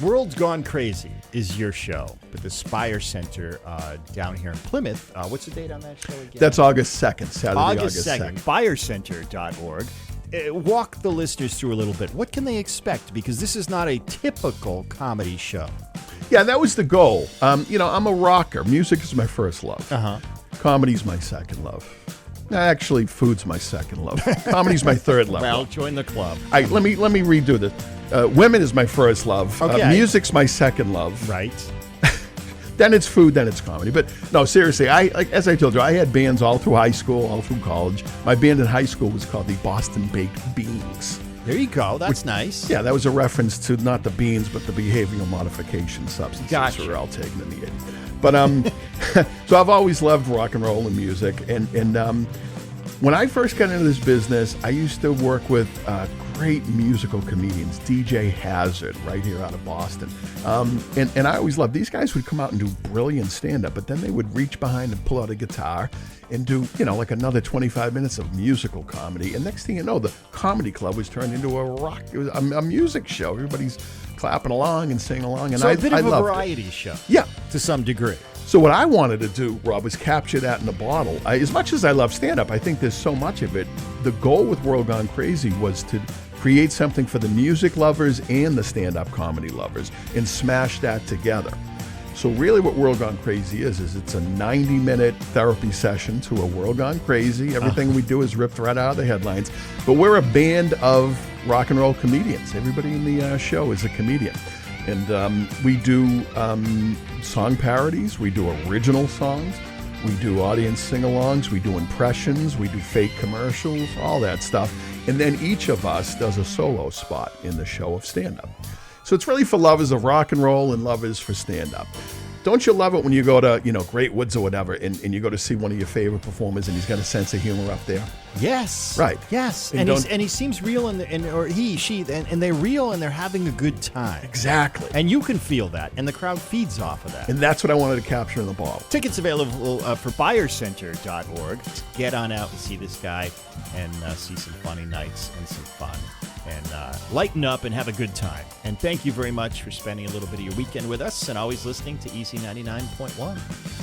World's Gone Crazy is your show, but the Spire Center down here in Plymouth, what's the date on that show again? That's August 2nd, Saturday, August 2nd. Spirecenter.org. Walk the listeners through a little bit. What can they expect? Because this is not a typical comedy show. Yeah, that was the goal. I'm a rocker. Music is my first love. Comedy's my second love. Actually, food's my second love. Comedy's my third love. Well, join the club. Let me redo this. Women is my first love. Okay. Music's my second love. Right. Then it's food, then it's comedy. But no, seriously, as I told you, I had bands all through high school, all through college. My band in high school was called the Boston Baked Beans. There you go. That's nice. Yeah, that was a reference to not the beans, but the behavioral modification substances Gotcha. we were all taking in the 80s. But so I've always loved rock and roll and music. And when I first got into this business, I used to work with great musical comedians, DJ Hazard, right here out of Boston. And I always loved, these guys would come out and do brilliant stand-up, but then they would reach behind and pull out a guitar and do, like another 25 minutes of musical comedy. And next thing you know, the comedy club was turned into it was a music show. Everybody's clapping along and singing along. And so a bit of a loved variety it. show. Yeah. To some degree. So what I wanted to do, Rob, was capture that in a bottle. As much as I love stand-up, I think there's so much of it. The goal with World Gone Crazy was to create something for the music lovers and the stand-up comedy lovers and smash that together. So really what World Gone Crazy is it's a 90-minute therapy session to a World Gone Crazy. Everything we do is ripped right out of the headlines. But we're a band of rock and roll comedians. Everybody in the show is a comedian. And we do song parodies, we do original songs, we do audience sing-alongs, we do impressions, we do fake commercials, all that stuff. And then each of us does a solo spot in the show of stand-up. So it's really for lovers of rock and roll and lovers for stand-up. Don't you love it when you go to, Great Woods or whatever, and you go to see one of your favorite performers and he's got a sense of humor up there? Yes. Right. Yes. And he seems real, or she, and they're real and they're having a good time. Exactly. And you can feel that, and the crowd feeds off of that. And that's what I wanted to capture in the bottle. Tickets available for Spirecenter.org. Get on out and see this guy and see some funny nights and some fun. And lighten up and have a good time. And thank you very much for spending a little bit of your weekend with us and always listening to Easy 99.1.